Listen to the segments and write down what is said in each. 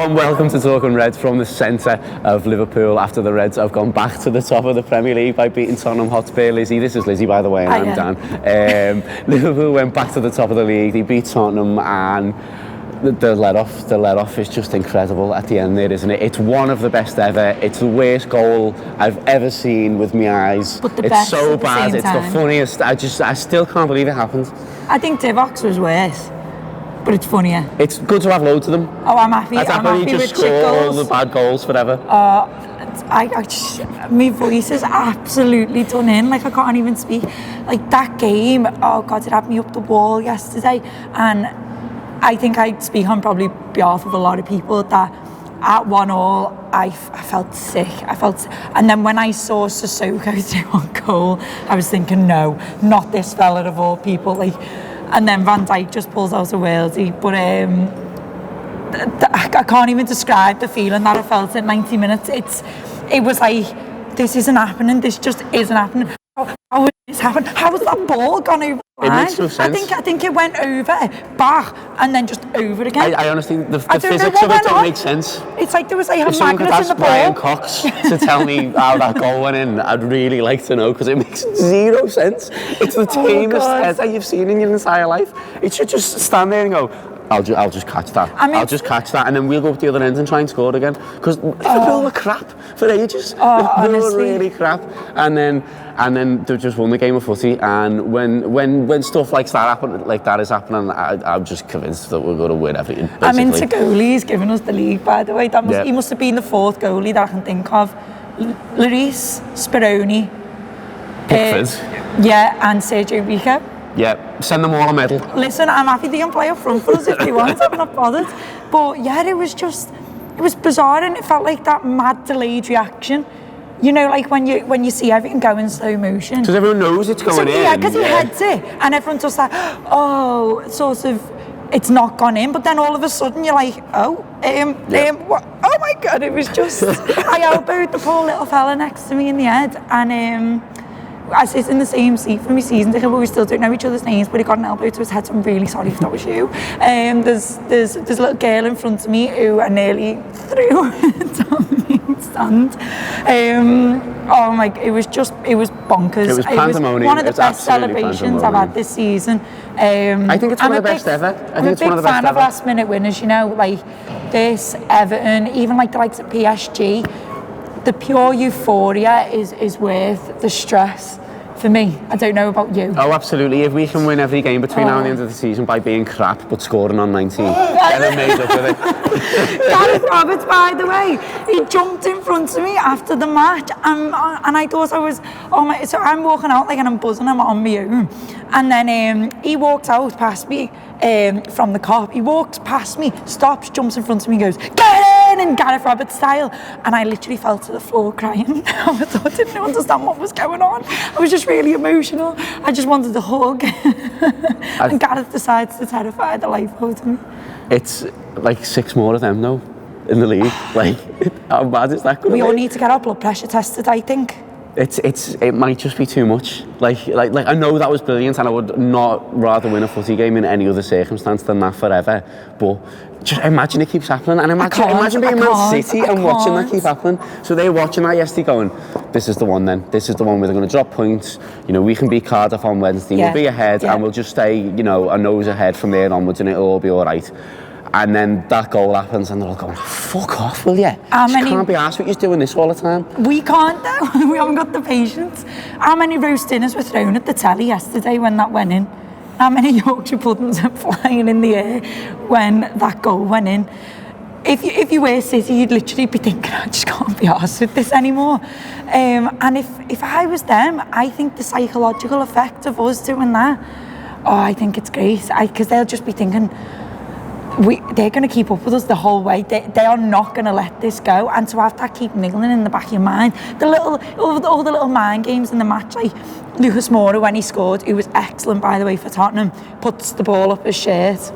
warm welcome to Talking Reds from the centre of Liverpool after the Reds have gone back to the top of the Premier League by beating Tottenham Hotspur. Lizzie, this is Lizzie by the way, and I'm Dan. Liverpool went back to the top of the league, they beat Tottenham, and the let-off is just incredible at the end there, isn't it? It's one of the best ever. It's the worst goal I've ever seen with my eyes. But it's so bad, it's the funniest. I still can't believe it happened. I think Divock's was worse, but it's funnier. It's good to have loads of them. Oh, I'm happy. I'm happy just with shit score all goals. the bad goals forever. My voice is absolutely done in. Like, I can't even speak. Like, that game, oh God, it had me up the wall yesterday. And I think I speak on probably behalf of a lot of people that at 1-1, I felt sick. And then when I saw Sissoko do one goal, I was thinking, no, not this fella of all people. Like, and then Van Dijk just pulls out a worldie. But I can't even describe the feeling that I felt at 90 minutes. It was like, this isn't happening. This just isn't happening. How would this happen? How has that ball gone over the line? It makes no sense. I think it went over, back, and then just over again. I honestly, the physics of it don't make sense. It's like there was like a magnet in the ball. Brian Cox to tell me how that goal went in, I'd really like to know, because it makes zero sense. It's the tamest header you've seen in your entire life. It should just stand there and go, I'll just catch that. I'll just catch that, and then we'll go up the other end and try and score again. Because Liverpool were crap for ages. Liverpool were really crap, and then they just won the game of footy. And when stuff like that is happening, I'm just convinced that we're going to win everything. Basically. I'm into goalies giving us the league, by the way. He must have been the fourth goalie that I can think of. Lloris, Speroni, Pickford, and Sergio Rico. Yeah, send them all a medal. Listen, I'm happy they can play up front for us if they want. I'm not bothered. But yeah, it was bizarre, and it felt like that mad delayed reaction. You know, like when you see everything go in slow motion. Because everyone knows it's going in. Yeah, because he heads it, and everyone's just like, it's not gone in. But then all of a sudden you're like, what? Oh my God, it was just. I elbowed the poor little fella next to me in the head, and I sit in the same seat for my season ticket, but we still don't know each other's names, but he got an elbow to his head, so I'm really sorry if that was you. There's a little girl in front of me who I nearly threw down the stand. It was bonkers. It was pandemonium. It was one of the best celebrations I've had this season. I think it's one of the best ever. I'm a big fan of last minute winners, you know, like this, Everton, even like the likes of PSG. The pure euphoria is worth the stress for me. I don't know about you. Oh, absolutely. If we can win every game between now and the end of the season by being crap but scoring on 19, then made up with it. Gareth Roberts, by the way, he jumped in front of me after the match, and I thought I was, so I'm walking out like, and I'm buzzing, I'm on my own, and then he walked out past me from the cop. He walks past me, stops, jumps in front of me, goes, "Get in!" in Gareth Roberts style, and I literally fell to the floor crying. I didn't understand what was going on. I was just really emotional. I just wanted to hug. And Gareth decides to terrify the life out of me. It's like 6 more of them though in the league. Like, how bad is that going to be? We all need to get our blood pressure tested, I think. It might just be too much. Like I know that was brilliant, and I would not rather win a footy game in any other circumstance than that forever. But just imagine it keeps happening, and imagine being Man City and watching that keep happening. So they're watching that yesterday, going, "This is the one. Then this is the one where they're going to drop points. You know, we can beat Cardiff on Wednesday. We'll be ahead, and we'll just stay, a nose ahead from there onwards, and it'll all be all right." And then that goal happens, and they're all going, "Fuck off, will you? Can't be arsed with you doing this all the time." We can't though. We haven't got the patience. How many roast dinners were thrown at the telly yesterday when that went in? How many Yorkshire puddings are flying in the air when that goal went in? If you were City, you'd literally be thinking, "I just can't be arsed with this anymore." And if I was them, I think the psychological effect of us doing that, I think it's great. Because they'll just be thinking, they're going to keep up with us the whole way. They are not going to let this go. And to have that keep niggling in the back of your mind, all the little mind games in the match, like Lucas Moura when he scored, who was excellent by the way for Tottenham, puts the ball up his shirt.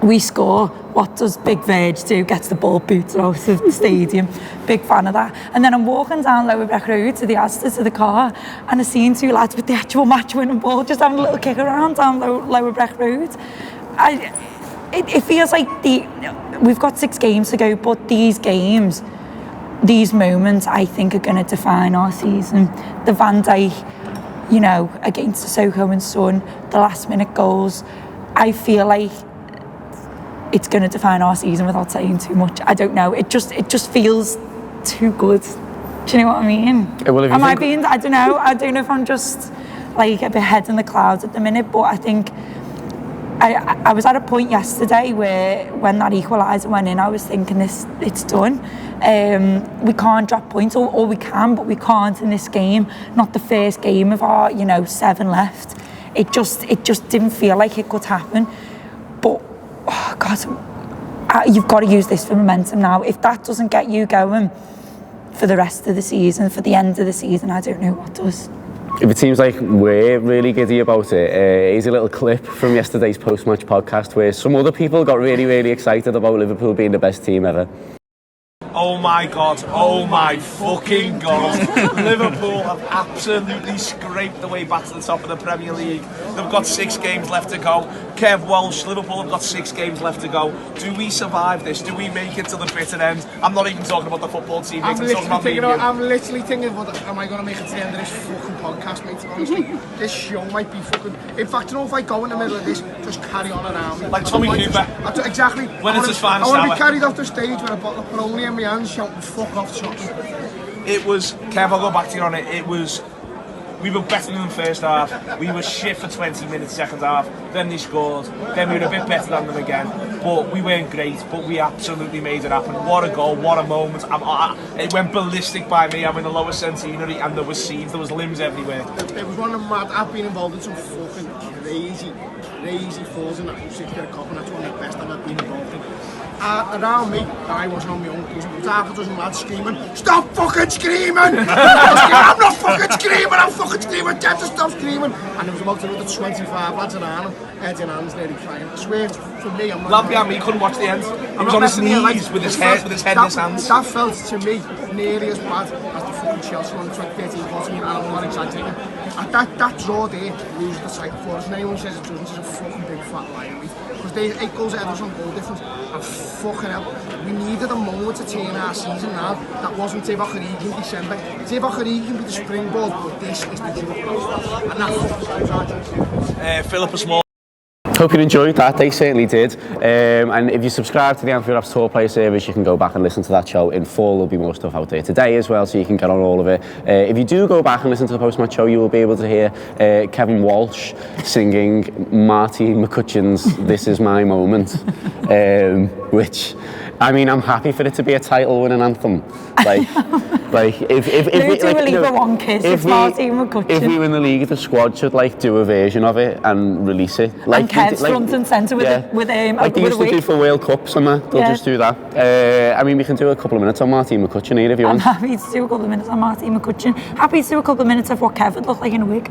We score. What does Big Verge do? Gets the ball booted out of the stadium. Big fan of that. And then I'm walking down Lower Breck Road to the Asda, to the car, and I seen 2 lads with the actual match-winning ball just having a little kick around down Lower Breck Road. It feels like we've got 6 games to go, but these games, these moments, I think are going to define our season. The Van Dijk, you know, against Sissoko and Son, the last minute goals, I feel like it's going to define our season without saying too much. I don't know. It just feels too good. Do you know what I mean? Well, Am I being? I don't know. I don't know if I'm just like a bit head in the clouds at the minute, but I think I was at a point yesterday where when that equaliser went in, I was thinking it's done. We can't drop points, or we can, but we can't in this game. Not the first game of our, 7 left. It just didn't feel like it could happen. But oh God, you've got to use this for momentum now. If that doesn't get you going for the rest of the season, for the end of the season, I don't know what does. If it seems like we're really giddy about it, here's a little clip from yesterday's post-match podcast where some other people got really, really excited about Liverpool being the best team ever. Oh my God, oh my fucking God. Liverpool have absolutely scraped their way back to the top of the Premier League. They've got 6 games left to go. Kev Walsh, Liverpool have got 6 games left to go. Do we survive this? Do we make it to the bitter end? I'm not even talking about the football team, mate. I'm literally thinking, am I going to make it to the end of this fucking podcast, mate? Honestly, this show might be fucking... In fact, if I go in the middle of this, just carry on around me. Like Tommy Cooper. Exactly. When it's his final I want to hour. be carried off the stage with a bottle of Peroni in my hands, shouting fuck off something. It was, Kev, I'll go back to you on it. It was, we were better than the first half. We were shit for 20 minutes second half. Then they scored. Then we were a bit better than them again. But we weren't great, but we absolutely made it happen. What a goal, what a moment. It went ballistic by me. I'm in the lower centenary and there was seeds, there was limbs everywhere. It was one of the mad, I've been involved in some fucking crazy falls in that 6-bit cup, and that's one of the best I've ever been involved in. Around me, I wasn't on my own, there was half a dozen lads screaming, "Stop fucking screaming!" I'm not fucking screaming, I'm fucking screaming, get to stop screaming! And there was about another 25 lads around him, heads in hands, nearly crying. I swear, for me, I'm not... Lad behind me couldn't watch the end. He was on his knees with his head in his hands. That felt to me nearly as bad as the fucking Chelsea one in 2013-14, and I'm not exaggerating. And that draw there loses the sight for us, and anyone says it doesn't, is a fucking big fat liar, mate. Because they 8 goals ahead of us on goal difference, and fucking hell, we needed a moment to turn our season now. That wasn't Divock Origi in December. Divock Origi can be the springboard, but this is the Divock. And that's Philip Small. Hope you enjoyed that, they certainly did. And if you subscribe to the Anfield Apps Tour Player service, you can go back and listen to that show in full. There'll be more stuff out there today as well, so you can get on all of it. If you do go back and listen to the post-match show, you will be able to hear Kevin Walsh singing Marty McCutcheon's "This Is My Moment," which, I mean, I'm happy for it to be a title-winning anthem. If we win the league, the squad should do a version of it and release it. And Kev's front and centre with like they used to do for World Cups and that. They'll just do that. I mean, we can do a couple of minutes on Martin McCutcheon here if you want. I'm happy to do a couple of minutes on Martin McCutcheon. Happy to do a couple of minutes of what Kev would look like in a wig.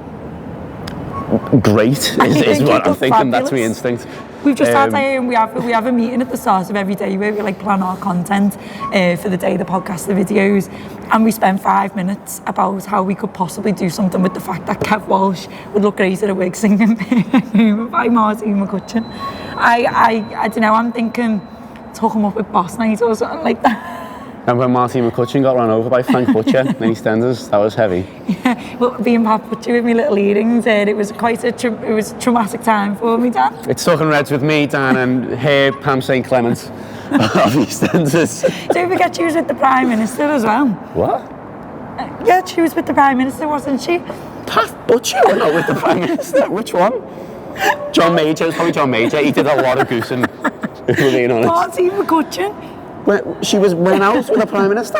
Great is what I'm thinking. Fabulous. That's my instinct. We've just had we have a meeting at the start of every day where we plan our content for the day, the podcast, the videos, and we spend 5 minutes about how we could possibly do something with the fact that Kev Walsh would look great in a wig singing by Martin McCutcheon. I don't know, I'm thinking talk him up with Boss Night or something like that. And when Martin McCutcheon got run over by Frank Butcher in EastEnders, that was heavy. Yeah, well, being Pat Butcher with my little earrings, it was quite a traumatic time for me, Dan. It's talking Reds with me, Dan, and here, Pam St Clement of EastEnders. Don't forget she was with the Prime Minister as well. What? Yeah, she was with the Prime Minister, wasn't she? Pat Butcher? Not with the Prime Minister? Which one? John Major, it was probably John Major. He did a lot of goosing, if we're being honest. Martin McCutcheon. She went out with the Prime Minister?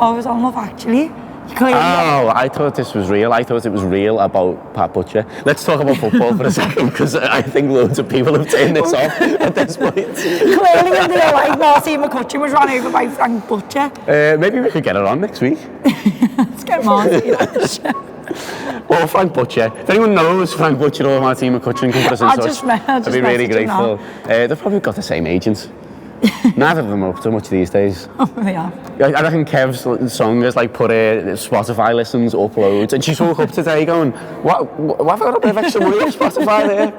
I was on Love Actually. Oh, I thought this was real. I thought it was real about Pat Butcher. Let's talk about football for a second, because I think loads of people have turned this off at this point. Clearly, when they were like, Martin McCutcheon was run over by Frank Butcher. Maybe we could get her on next week. Let's get Martin on the show. Or Frank Butcher. If anyone knows Frank Butcher or Martin McCutcheon, can put us in touch. I'd be really grateful. They've probably got the same agents. Neither of them are up to much these days. Yeah. I reckon Kev's song has like put Spotify listens, uploads, and she woke up today going, what have I got a bit of extra money on Spotify there?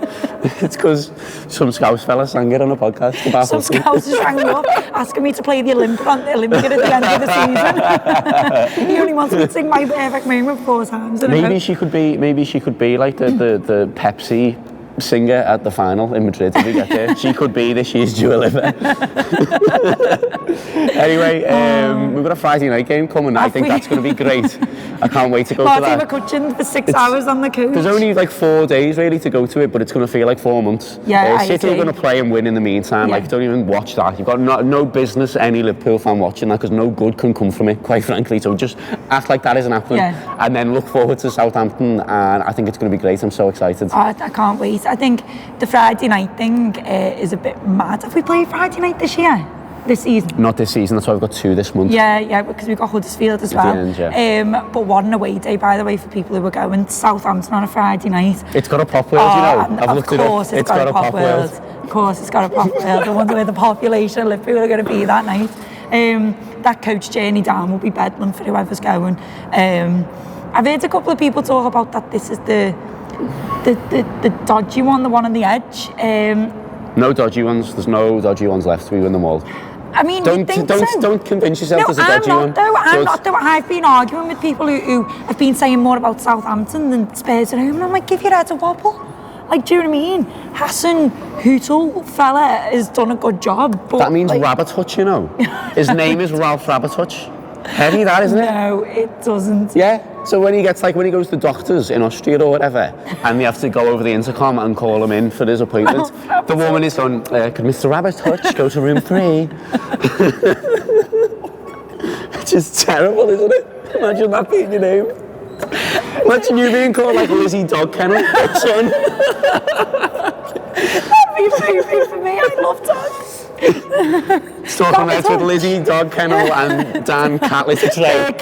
It's because some Scouse fella sang it on a podcast about Some Scousers rang me up asking me to play the Olympic at the end of the season. He only wants me to sing My Perfect Moment 4 times. Maybe she could be like the Pepsi singer at the final in Madrid if we get there. She could be this year's Dua Lipa. Anyway, we've got a Friday night game coming. I think that's going to be great. I can't wait to go to that. Marty McCutcheon for 6 hours on the coach. There's only like 4 days really to go to it, but it's going to feel like 4 months. Yeah, City are going to play and win in the meantime. Yeah. Like, don't even watch that. You've got no business any Liverpool fan watching that because no good can come from it, quite frankly. So just act like that isn't happening, and then look forward to Southampton. And I think it's going to be great. I'm so excited. I can't wait. I think the Friday night thing is a bit mad. Have we played Friday night this year? This season? Not this season, that's why we've got 2 this month. Yeah, because we've got Huddersfield as well. At the end, But what an away day, by the way, for people who are going to Southampton on a Friday night. It's got a pop world, you know. I've looked it up. It's got a pop world. Of course, it's got a pop world. I wonder where the population of Liverpool are going to be that night. That coach journey down will be bedlam for whoever's going. I've heard a couple of people talk about that this is the dodgy one, the one on the edge. No dodgy ones. There's no dodgy ones left. We win them all. I mean, don't convince yourself there's a dodgy one. I'm not though. I've been arguing with people who have been saying more about Southampton than Spurs at home, and I'm like, give your head a wobble. Like, do you know what I mean? Hassan Hootel fella has done a good job. But that means like, Rabbit-Hutch, you know. His name is Ralph Rabbit-Hutch. Heavy that, isn't it? No, it doesn't. Yeah. So when he goes to doctors in Austria or whatever, and they have to go over the intercom and call him in for his appointment, the woman is going, could Mr. Rabbit-Hutch go to room 3? Which is terrible, isn't it? Imagine that being your name. Imagine you being called like Lizzie Dog Kennel, son. That'd be amazing for me. I love dogs. Talking Reds with Lizzie Dog Kennel and Dan Cat Litter Tray.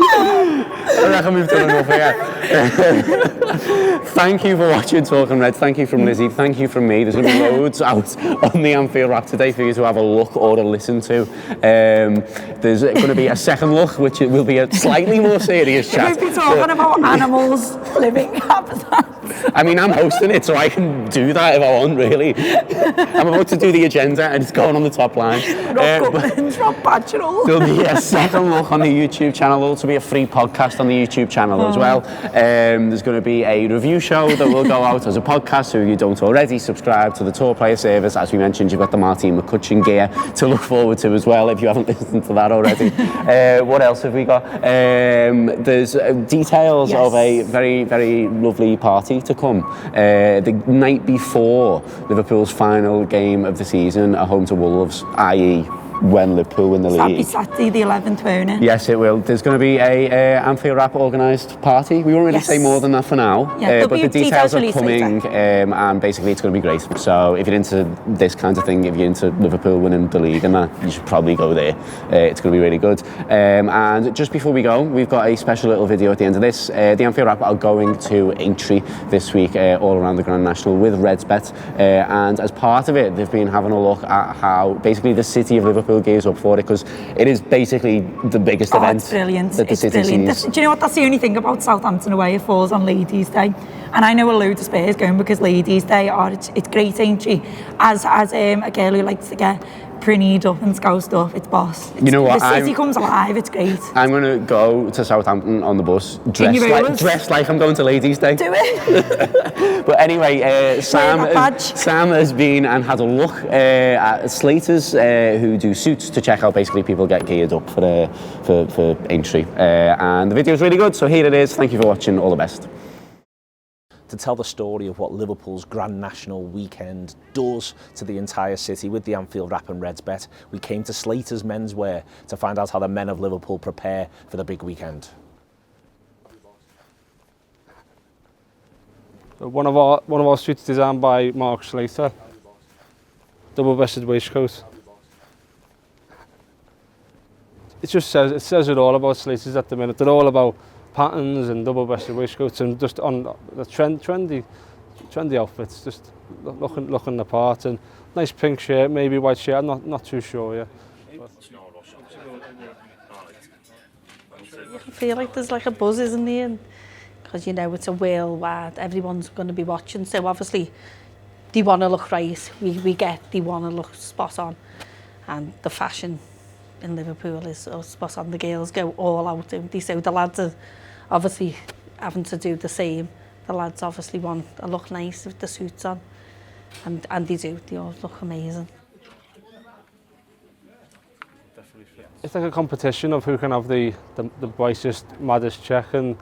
I reckon we've done enough here. Thank you for watching Talking Reds. Thank you from Lizzie. Thank you from me. There's going to be loads out on the Anfield Wrap today for you to have a look or to listen to. There's going to be a second look, which will be a slightly more serious chat. We'll be talking about animals living habitats. I mean, I'm hosting it, so I can do that if I want, really. I'm about to do the agenda, and it's going on the top line. Rob Gubbins, Rob Badgerall. There'll be a second look on the YouTube channel. There'll also be a free podcast on the YouTube channel as well. There's going to be a review show that will go out as a podcast, so if you don't already subscribe to the Tour Player service. As we mentioned, you've got the Martin McCutcheon gear to look forward to as well, if you haven't listened to that already. What else have we got? There's details of a very, very lovely party to come. The night before Liverpool's final game of the season at home to Wolves, i.e. when Liverpool win the league. Saturday the 11th, won't it? Yes, it will. There's going to be a Anfield Wrap organised party. We won't really say more than that for now, yeah, but the details are coming, and basically it's going to be great. So if you're into this kind of thing, if you're into Liverpool winning the league and that, you should probably go there. It's going to be really good. And just before we go, we've got a special little video at the end of this. The Anfield Wrap are going to Aintree this week, all around the Grand National with RedsBet, and as part of it, they've been having a look at how basically the city of Liverpool gears up for it, because it is basically the biggest event. It's brilliant. That the city sees. Do you know what? That's the only thing about Southampton away. It falls on Ladies' Day, and I know a load of Spurs going because Ladies' Day it's great, ain't she? As a girl who likes to get printed up and scoused up, it's boss. You know what? The city comes alive. It's great. I'm going to go to Southampton on the bus dressed like I'm going to Ladies' Day. Do it. But anyway, Sam has been and had a look at Slaters who do suits to check out basically people get geared up for Aintree. And the video is really good, so here it is. Thank you for watching. All the best. To tell the story of what Liverpool's Grand National weekend does to the entire city with the Anfield Wrap and RedsBet, we came to Slaters Menswear to find out how the men of Liverpool prepare for the big weekend. So one of our suits designed by Mark Slater, double-breasted waistcoat. It says it all about Slaters at the minute. They're all about patterns and double-breasted waistcoats and just on the trendy trendy outfits, just looking the part, and nice pink shirt, maybe white shirt. I'm not too sure yet. You can feel like there's like a buzz, isn't there? Because you know it's a worldwide, everyone's going to be watching, so obviously they want to look right. We get they want to look spot on, and the fashion in Liverpool is spot on. The girls go all out, don't they? So the lads are obviously having to do the same. The lads obviously want to look nice with the suits on, and they do. They all look amazing. It's like a competition of who can have the brightest, maddest check, and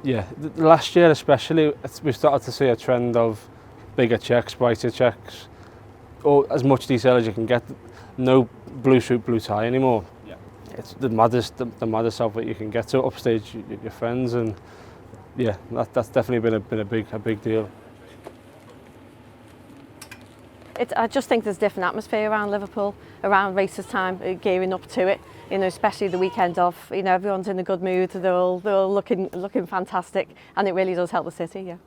yeah, last year especially, we started to see a trend of bigger checks, brighter checks, or as much detail as you can get. No blue suit, blue tie anymore. Yeah. It's the maddest outfit you can get to upstage your friends, and yeah, that's definitely been a big deal. I just think there's a different atmosphere around Liverpool, around races time, gearing up to it. You know, especially the weekend off. You know, everyone's in a good mood. They're all looking fantastic, and it really does help the city. Yeah.